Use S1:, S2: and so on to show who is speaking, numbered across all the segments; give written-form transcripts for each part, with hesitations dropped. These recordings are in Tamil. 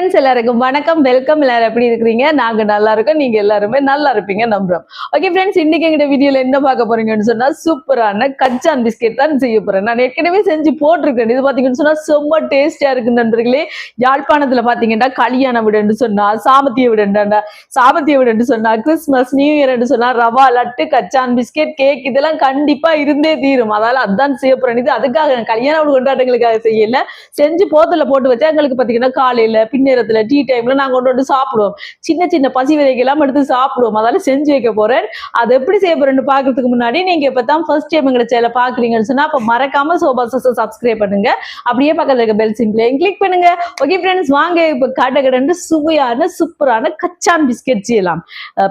S1: ஃப்ரெண்ட்ஸ் எல்லாருக்கும் வணக்கம், வெல்கம். எல்லாரும் எப்படி இருக்கிறீங்க? நாங்க நல்லா இருக்கோம், நீங்க எல்லாருமே நல்லா இருப்பீங்க நம்புறோம். ஓகே ஃப்ரெண்ட்ஸ், இன்னைக்கு எங்க வீடியோல என்ன பார்க்க போறீங்கன்னு சொன்னா சூப்பரான கச்சான் பிஸ்கெட் தான் செய்ய போறேன். நான் ஏற்கனவே செஞ்சு போட்டிருக்கேன். இது பாத்தீங்கன்னு சொன்னா செம்ம டேஸ்டியா இருக்கு நண்பர்களே. யாழ்ப்பாணத்துல பாத்தீங்கன்னா கல்யாண வீடுன்னு சொன்னா, சாமத்திய வீடுன்னு சொன்னா, கிறிஸ்துமஸ் நியூ இயர்ன்னு சொன்னா ரவா லட்டு, கச்சான் பிஸ்கெட், கேக் இதெல்லாம் கண்டிப்பா இருந்தே தீரும். அதால அதான் செய்ய போறேன். இது அதுக்காக கல்யாண வீடு கொண்டாட்டங்களுக்காக செய்யல, செஞ்சு போத்தல போட்டு வச்சா எங்களுக்கு பாத்தீங்கன்னா காலையில பின்னேரத்துல டீ டைம்ல நாங்க கொண்டு சாப்பிடுவோம். சின்ன சின்ன பசி விதைகள்லாம் எடுத்து சாப்பிடுவோம். அதால செஞ்சு வைக்க போறேன். அது எப்படி செய்ய போறேன்னு பாக்குறதுக்கு முன்னாடி நீங்க இப்பதான் ஃபர்ஸ்ட் டைம் எங்க சேனலை பாக்குறீங்கன்னு சொன்னா அப்ப மறக்காம சோபாசஸ் சப்ஸ்கிரைப் பண்ணுங்க. அப்படியே பக்கத்துல இருக்க பெல் சிம்பிளையும் கிளிக் பண்ணுங்க. ஓகே ஃப்ரெண்ட்ஸ், வாங்க இப்ப கடகடன்னு சுவையான சூப்பரான கச்சான் பிஸ்கெட் செய்யலாம்.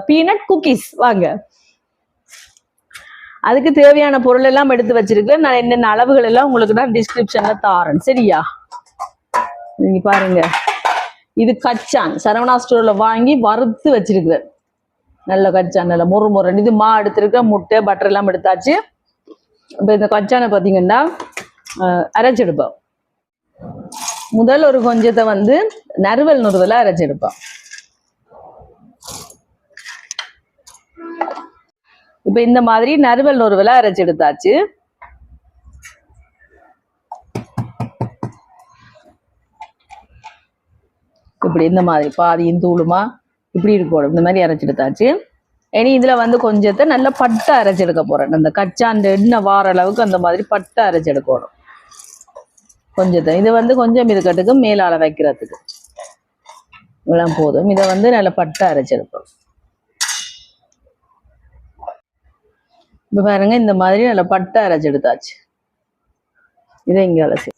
S1: பீனட் குக்கீஸ் வாங்க. அதுக்கு தேவையான பொருள் எல்லாம் எடுத்து வச்சிருக்கேன். நான் என்னென்ன அளவுகள் எல்லாம் உங்களுக்கு நான் டிஸ்கிரிப்ஷன்ல தாரேன், சரியா? நீங்க பாருங்க, இது கச்சான் சரவணா ஸ்டோர்ல வாங்கி வறுத்து வச்சிருக்கிறேன். நல்ல கச்சான், நல்ல முறு. இது மா எடுத்திருக்கேன், முட்டை பட்டர் எல்லாம் எடுத்தாச்சு. இப்போ இந்த கச்சானை பார்த்தீங்கன்னா அரைச்செடுப்போம். முதல் ஒரு கொஞ்சத்தை வந்து நறுவல் அரைச்செடுப்போம். இப்ப இந்த மாதிரி நறுவல் அரைச்செடுத்தாச்சு. இப்படி இந்த மாதிரி பாதியும் தூளுமா இப்படி இருக்கணும். இந்த மாதிரி அரைச்செடுத்தாச்சு. இனி இதுல வந்து கொஞ்சத்தை நல்லா பட்டை அரைச்செடுக்க போறேன். அந்த கச்சான் எண்ணெய் வார அளவுக்கு அந்த மாதிரி பட்டை அரைச்செடுக்கணும். கொஞ்சத்தை இது வந்து கொஞ்சம் இருக்கட்டுக்கு மேலால வைக்கிறதுக்கு இவ்வளவு போதும். இதை வந்து நல்லா பட்டை அரைச்செடுப்போம். இப்ப பாருங்க, இந்த மாதிரி நல்லா பட்டை அரைச்செடுத்தாச்சு. இதை இங்க அலசி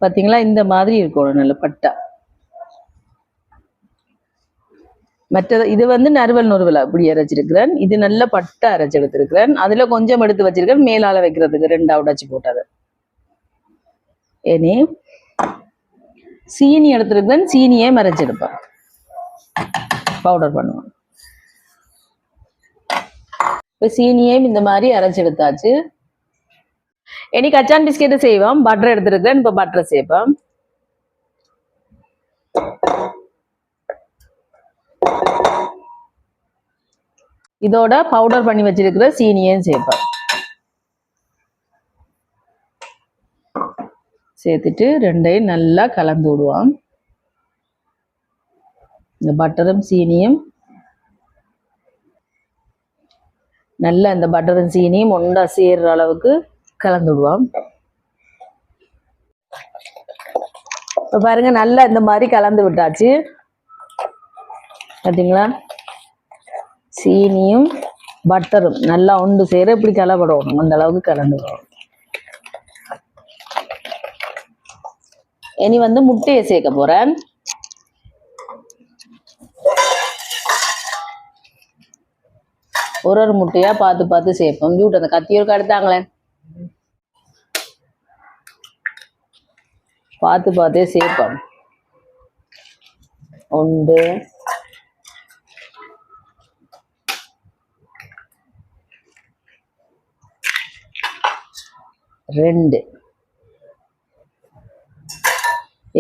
S1: பாத்தீங்களா, இந்த மாதிரி இருக்கணும் நல்ல பட்டை. மற்றது இது வந்து நறுவல் அப்படி அரைச்சிருக்கிறேன். இது நல்ல பட்டை அரைச்செடுத்திருக்கிறேன். அதுல கொஞ்சம் எடுத்து வச்சிருக்கேன் மேலால வைக்கிறதுக்கு, 2 உடைச்சு போட்டது. இனி சீனி எடுத்திருக்கிறேன். சீனியே மறைச்செடுப்பேன், பவுடர் பண்ணுவேன். இப்ப சீனியையும் இந்த மாதிரி அரைச்செடுத்தாச்சு. இனி கச்சான் பிஸ்கெட்டு செய்வோம். பட்டர் எடுத்திருக்கிறேன். இப்ப பட்டர் சேர்ப்போம். இதோட பவுடர் பண்ணி வச்சிருக்கிற சீனியையும் சேர்ப்போம். சேர்த்துட்டு ரெண்டையும் நல்லா கலந்து விடுவோம். இந்த பட்டரும் சீனியும் நல்லா இந்த பட்டரும் சீனியும் ஒன்றா சேர்ற அளவுக்கு கலந்து விடுவோம். இப்போ பாருங்க, நல்லா இந்த மாதிரி கலந்து விட்டாச்சு. பார்த்தீங்களா, சீனியும் பட்டரும் நல்லா ஒன்று சேர இப்படி கலப்படணும். அந்த அளவுக்கு கலந்து விடணும். இனி வந்து முட்டையை சேர்க்க போறேன். ஒரு முட்டையா பார்த்து பார்த்து சேர்ப்போம். ஜூட் அந்த கத்தியோருக்கு எடுத்தாங்களே, பார்த்து பார்த்தே சேர்ப்போம். 1 2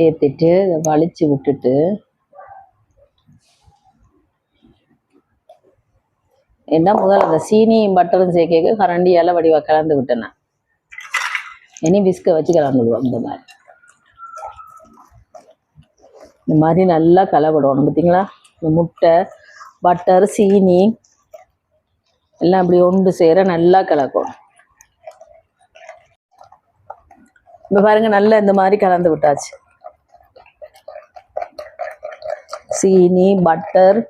S1: ஏத்திட்டு இதை வலிச்சு விட்டுட்டு என்ன முதல்ல அந்த சீனியும் பட்டரும் சேர்க்க கரண்டியால வடிவா கலந்து விட்டேன். இனி விஸ்க வச்சு கலந்து விடுவோம். இந்த மாதிரி நல்லா கலவிடணும். பார்த்தீங்களா, இந்த முட்டை பட்டர் சீனி எல்லாம் அப்படி ஒன்று சேர நல்லா கலக்கணும். இப்போ பாருங்க, நல்லா இந்த மாதிரி கலந்து விட்டாச்சு. சீனி பட்டர்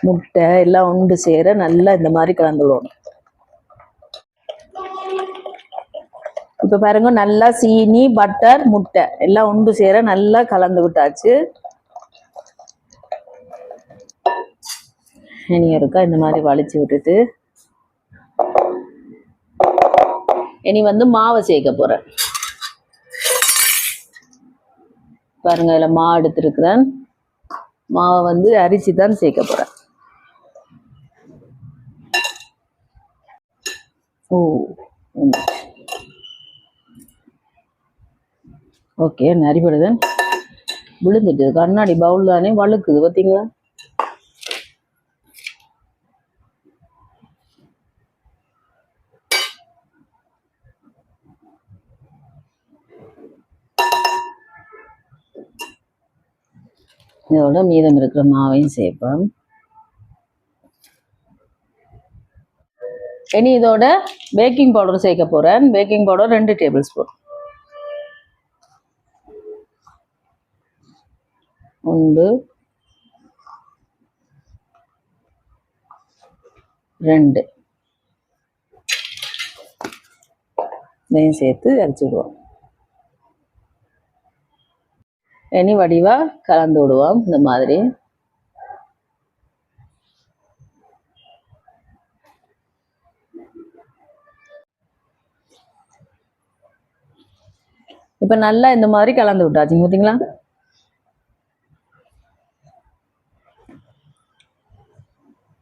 S1: முட்டை எல்லாம் ஒன்று சேர நல்லா இந்த மாதிரி கலந்து விடணும். இப்ப பாருங்க, நல்லா சீனி பட்டர் முட்டை எல்லாம் ஒன்று சேர நல்லா கலந்து விட்டாச்சு. இனி இருக்கா இந்த மாதிரி வலிச்சு விட்டுட்டு இனி வந்து மாவை சேர்க்க போறேன். பாருங்க, இதுல மாவு எடுத்திருக்கிறேன். மாவை வந்து அரிசி தான் சேர்க்க போறேன். ஓகே நரிபடுது விழுந்துட்டு கண்ணாடி பவுல் தானே வழுக்குது பார்த்தீங்களா. இதோட மீதம் இருக்கிற மாவையும் சேர்ப்போம். இனி இதோட பேக்கிங் பவுடர் சேர்க்க போறேன். Baking powder 2 table spoon. 1 2 இதையும் சேர்த்து அரைச்சி விடுவோம். இனி வடிவா கலந்து விடுவோம் இந்த மாதிரி. இப்ப நல்லா இந்த மாதிரி கலந்து விட்டாச்சு பார்த்தீங்களா.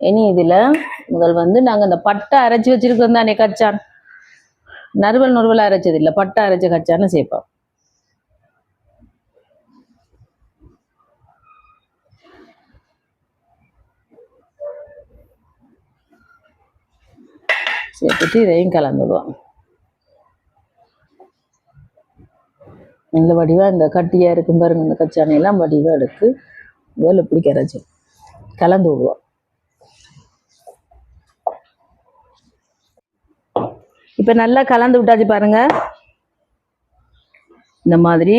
S1: இனி இதுல முதல் வந்து நாங்க இந்த பட்டை அரைச்சி வச்சிருக்கோம் தானே கச்சான், நறுவல் அரைச்சது இல்லை, பட்டை அரைச்ச கச்சான்னு சேர்ப்போம். சேர்த்துட்டு இதையும் கலந்துடுவோம். இந்த வடிவா இந்த கட்டியா இருக்கும் பாருங்க, இந்த கச்சானையெல்லாம் வடிவா எடுத்து வேலை இப்படி கரைச்சி கலந்து விடுவோம். இப்ப நல்லா கலந்து விட்டாச்சு பாருங்க இந்த மாதிரி.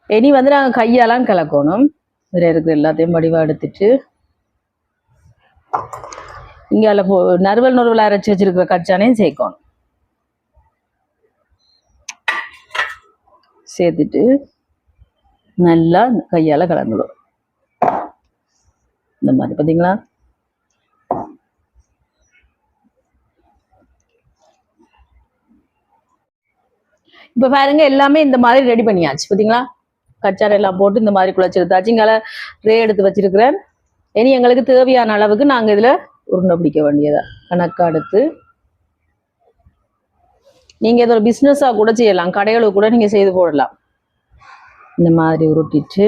S1: இனி வந்து நாங்கள் கையாலாம் கலக்கணும். இதில் இருக்கிற எல்லாத்தையும் வடிவா எடுத்துட்டு இங்கே நறுவல் அரைச்சி வச்சிருக்கிற கச்சானையும் சேர்க்கணும். சேர்த்துட்டு நல்லா கையால் கலந்துடும் இந்த மாதிரி பார்த்தீங்களா. இப்போ பாருங்க எல்லாமே இந்த மாதிரி ரெடி பண்ணியாச்சு பார்த்தீங்களா. கச்சாரை எல்லாம் போட்டு இந்த மாதிரி குழச்சிருந்தாச்சு. இங்கால ரே எடுத்து வச்சிருக்கிறேன். இனி எங்களுக்கு தேவையான அளவுக்கு நாங்கள் இதில் உருண்டை பிடிக்க வேண்டியதா கணக்காக எடுத்து. நீங்கள் இதை ஒரு பிஸ்னஸாக கூட செய்யலாம், கடைகளுக்கு கூட நீங்கள் செய்து போடலாம். இந்த மாதிரி உருட்டிட்டு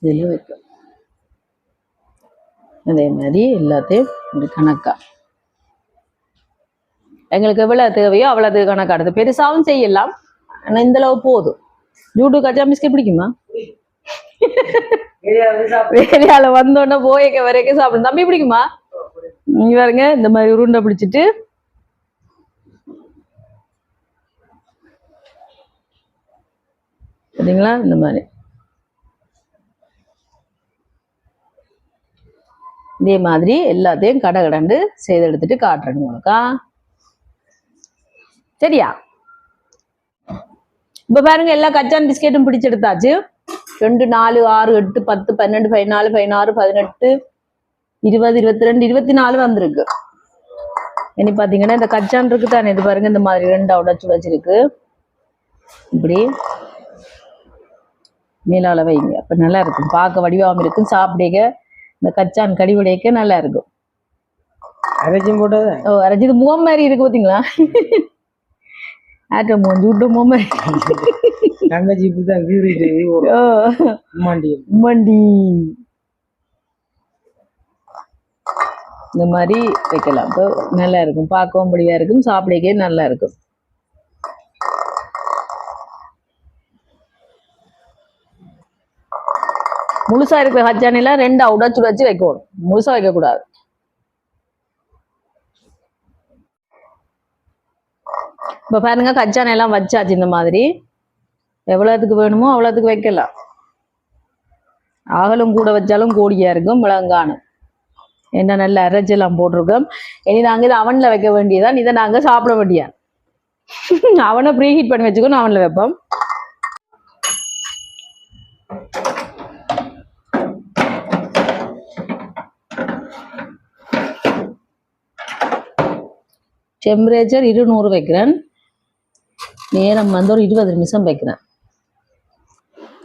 S1: இதில் வைக்கும். அதே மாதிரி எல்லாத்தையும் ஒரு கணக்கா எங்களுக்கு எவ்வளவு தேவையோ அவ்வளவு கணக்கா எடுத்து பெருசாவும் செய்யலாம். ஆனால் இந்த அளவு போதும். ஜூட்டு கச்சா பிஸ்கட் பிடிக்குமா? வேலையால வந்தோடனே போயக்க வரைக்கும் சாப்பிடும். தம்பி பிடிக்குமா? நீங்க பாருங்க இந்த மாதிரி உருண்டை பிடிச்சிட்டு பார்த்தீங்களா இந்த மாதிரி இதே மாதிரி எல்லாத்தையும் கடகடண்டு செய்து எடுத்துட்டு காட்டுறேன் உங்களுக்கா. சரியா? இப்ப பாருங்க எல்லா கச்சான் பிஸ்கெட்டும் பிடிச்சு எடுத்தாச்சு. 2 4 6 8 10 12 14 16 18 20 22 24 வந்திருக்கு. இனி பாத்தீங்கன்னா இந்த கச்சான் இருக்கு தானே, இது பாருங்க இந்த மாதிரி 2 உடைச்சு வச்சிருக்கு. இப்படி மேலால வைங்க, அப்ப நல்லா இருக்கும், பார்க்க வடிவாம இருக்கும், சாப்பிடுங்க. இந்த கச்சான் கடிவுடையக்க நல்லா இருக்கும். அரைச்சும் போட்டது. ஓ அரைச்சி இது முகம் மாதிரி இருக்கு பார்த்தீங்களா. ஆட்ட மூஞ்சி விட்டு முகம் மாதிரி தங்கச்சி இப்படிதான் மண்டி இந்த மாதிரி வைக்கலாம். இப்போ நல்லா இருக்கும், பார்க்கவும் படியா இருக்கும், சாப்பிடக்கே நல்லா இருக்கும். முழுசா இருக்கிற கச்சானெல்லாம் 2 உடைச்சு வச்சு வைக்கணும், முழுசா வைக்க கூடாது. இப்ப பாருங்க கச்சானை எல்லாம் வச்சாச்சு. இந்த மாதிரி எவ்வளவுக்கு வேணுமோ அவ்வளவுக்கு வைக்கலாம். அகலும் கூட வச்சாலும் கோடியா இருக்கும், முழங்கானும். என்ன நல்ல அரைச்செல்லாம் போட்டிருக்கோம். இனி நாங்க இதை அவன்ல வைக்க வேண்டியதான், இதை நாங்க சாப்பிட வேண்டியா. அவனை ப்ரீ ஹீட் பண்ணி வச்சுக்கணும், அவன்ல வைப்போம். டெம்பரேச்சர் 200 வைக்கிறேன். நேரம் வந்து ஒரு 20 நிமிஷம் வைக்கிறேன்.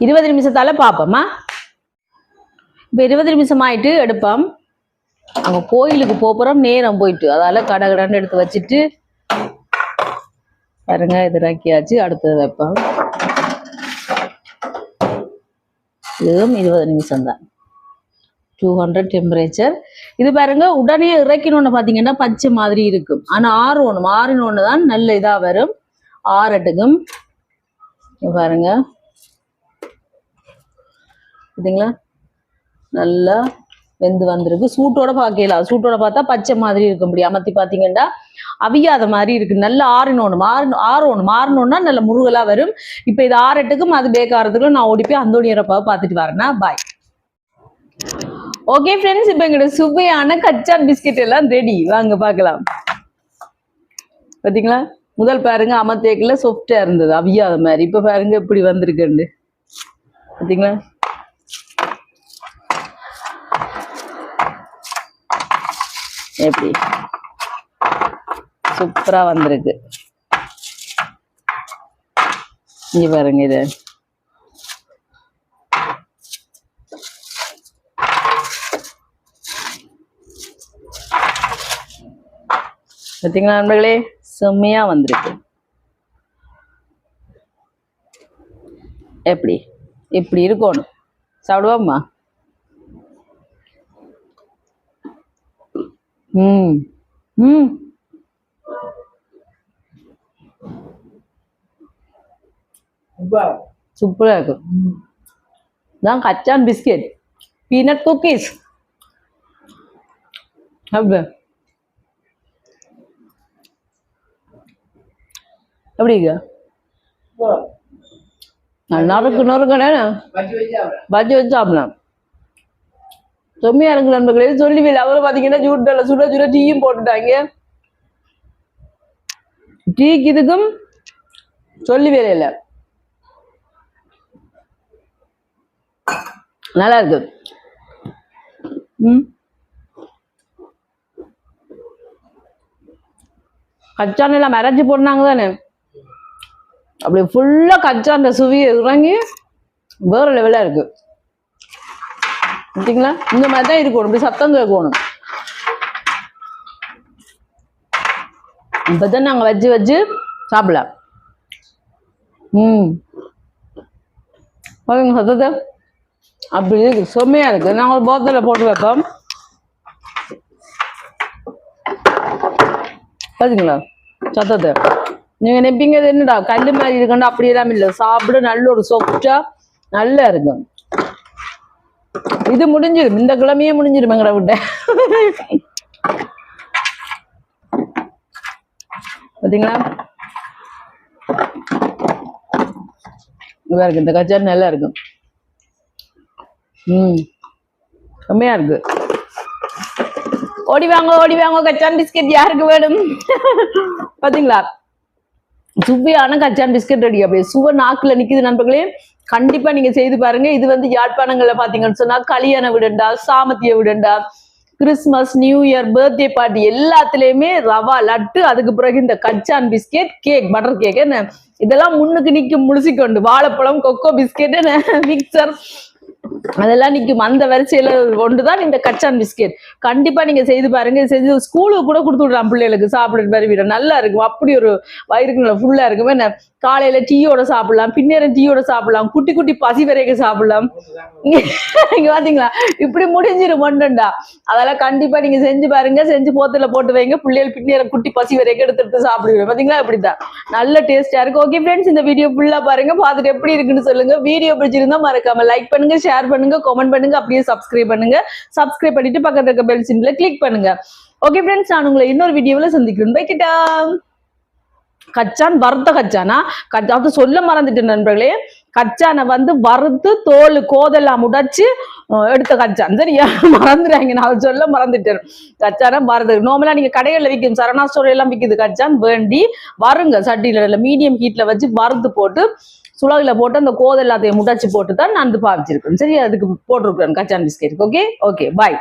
S1: 20 நிமிஷத்தால பார்ப்போமா. இப்போ 20 நிமிஷம் ஆயிட்டு எடுப்போம். அங்கே கோயிலுக்கு போகிறோம், நேரம் போயிட்டு அதால கடகடன்னு எடுத்து வச்சுட்டு பாருங்க இது இறக்கியாச்சு. அடுத்தது வைப்போம். இதுவும் 20 நிமிஷம் தான், 200 டெம்பரேச்சர். இது பாருங்க உடனே இறக்கணும்னு பார்த்தீங்கன்னா பச்சை மாதிரி இருக்கும். ஆனால் ஆறினொன்று தான் நல்ல இதாக வரும். ஆறட்டுக்கும் பாருங்க பார்த்தீங்களா நல்லா வெந்து வந்திருக்கு. சூட்டோட பார்க்கலாம், சூட்டோட பார்த்தா பச்சை மாதிரி இருக்க முடியும். அமர்த்தி பார்த்தீங்கன்னா அவியாத மாதிரி இருக்கு. நல்லா ஆறணும்னா நல்ல முருகலா வரும். இப்போ இது ஆறட்டுக்கும் அது பேக்காரத்துக்கும் நான் ஓடி போய் அந்த நேரப்பாவை பார்த்துட்டு வரேன்னா பாய். ஓகே ஃப்ரெண்ட்ஸ், இப்போ எங்களோட சுவையான கச்சான் பிஸ்கெட் எல்லாம் ரெடி. வாங்க பார்க்கலாம். பார்த்தீங்களா முதல் பாருங்க அமர்த்தேக்குல சாஃப்டா இருந்தது அவியாத மாதிரி. இப்போ பாருங்க இப்படி வந்திருக்குண்டு பார்த்தீங்களா. எப்படி சூப்பரா வந்திருக்கு. இங்க பாருங்க இது பார்த்தீங்களா நண்பர்களே, செம்மையா வந்திருக்கு. எப்படி இப்படி இருக்கணும். சாப்பிடுவோம்மா. சூப்பரா இருக்கு. தான் கச்சான் பிஸ்கெட், பீனட் குக்கீஸ். எப்படி இருக்கு? நல்லா இருக்கு. பஜ்ஜி வச்சு சாப்பிடலாம். செம்மையா இருக்கு நண்பர்களே. சொல்லி அவரை பாத்தீங்கன்னா ஜூட்ல சுட சுட டீயும் போட்டுட்டாங்க. டீக்கு இதுக்கும் சொல்லி வேலையில நல்லா இருக்கு. கச்சான் எல்லாம் மறைச்சி போட்டாங்க தானே, அப்படி ஃபுல்லா கச்சான் சுவியை இறங்கி வேற லெவலா இருக்கு. பார்த்தீங்களா இந்த மாதிரி தான் இருக்கணும். இப்படி சத்தம் கேட்கணும். இப்பதான் நாங்க வச்சு வச்சு சாப்பிடலாம். சத்தத்தை அப்படி இருக்கு, செம்மையா இருக்கு. நாங்க ஒரு போத்தல போட்டு வைப்போம். பாத்தீங்களா சத்தத்தை நீங்க நெப்பிங்க என்னடா கல்லு மாதிரி இருக்கா, அப்படி எல்லாம் இல்லை. சாப்பிட நல்ல ஒரு சொஃப்டா நல்லா இருக்கும். இது முடிஞ்சிடும், இந்த கிழமையே முடிஞ்சிடும் எங்கட விட்ட. பாத்தீங்களா நல்லா இருக்கு. இந்த கச்சான் நல்லா இருக்கும். செம்மையா இருக்கு. ஓடி வாங்க கச்சான் பிஸ்கெட் யாருக்கு வேணும்? பாத்தீங்களா சுவையான கச்சான் பிஸ்கெட் ரெடி. அப்படியே சுவை நாக்குல நிக்குது நண்பர்களே. கண்டிப்பா நீங்க செய்து பாருங்க. இது வந்து யாழ்ப்பாணங்கள்ல பாத்தீங்கன்னு சொன்னா கல்யாண விடண்டா, சாமத்திய விடண்டா, Christmas, new year, birthday party எல்லாத்துலயுமே ரவா லட்டு, அதுக்கு பிறகு இந்த கச்சான் பிஸ்கெட், கேக், பட்டர் கேக், என்ன இதெல்லாம் முன்னுக்கு நிக்கும் முழுசிக்கொண்டு. வாழைப்பழம், கொக்கோ பிஸ்கெட், மிக்சர் அதெல்லாம் நிற்கும். அந்த வரிசையில ஒன்றுதான் இந்த கச்சான் பிஸ்கெட். கண்டிப்பா நீங்க செய்து பாருங்க. செஞ்சு ஸ்கூலுக்கு கூட கொடுத்து விடலாம் பிள்ளைகளுக்கு சாப்பிட்டு வருவீங்க. நல்லா இருக்கும். அப்படி ஒரு வயிறுக்கு நல்லா ஃபுல்லா இருக்கும். என்ன காலையில டீயோட சாப்பிடலாம், பின்னேரம் டீயோட சாப்பிடலாம், குட்டி குட்டி பசி வரைக்கும் சாப்பிடலாம். இங்க பாத்தீங்களா இப்படி முடிஞ்சிரும் ஒன்றுண்டா. அதெல்லாம் கண்டிப்பா நீங்க செஞ்சு பாருங்க. செஞ்சு போத்துல போட்டு வைங்க. பிள்ளைகள் பின்னேரம் குட்டி பசி வரைக்கும் எடுத்து சாப்பிடுவீங்க. பாத்தீங்களா இப்படித்தான் நல்ல டேஸ்டா இருக்கு. ஓகே ஃப்ரெண்ட்ஸ், இந்த வீடியோ ஃபுல்லா பாருங்க. பார்த்துட்டு எப்படி இருக்குன்னு சொல்லுங்க. வீடியோ பிடிச்சிருந்தா மறக்காம லைக் பண்ணுங்க, ஷேர் பண்ணுங்க, கமெண்ட் பண்ணுங்க, அப்படியே சப்ஸ்கிரைப் பண்ணுங்க. சப்ஸ்கிரைப் பண்ணிட்டு பக்கத்துல இருக்க பெல் சிம்பிளை கிளிக் பண்ணுங்க. ஓகே ஃப்ரெண்ட்ஸ், நான் உங்களை இன்னொரு வீடியோவில் சந்திக்கிறேன். பை கிட்டா. கச்சான் வறுத்த கச்சானா, அது சொல்ல மறந்துட்டேன் நண்பர்களே. கச்சானை வந்து வறுத்து தோல் கோதெல்லாம் உடைச்சு எடுத்த கச்சான். சரியா மறந்துடுறாங்க, நான் சொல்ல மறந்துட்டேன். கச்சானை வறுத்து நார்மலா நீங்க கடைகளில் விற்கும், சரணா ஸ்டோர் எல்லாம் விற்குது. கச்சான் வேண்டி வருங்க சட்டியில மீடியம் ஹீட்ல வச்சு வறுத்து போட்டு சுலகில போட்டு அந்த கோதை எல்லாத்தையும் முடைச்சு போட்டு தான் நான் பாவிச்சிருக்கேன். சரி, அதுக்கு போட்டிருக்கேன் கச்சான் பிஸ்கெட். Okay okay bye.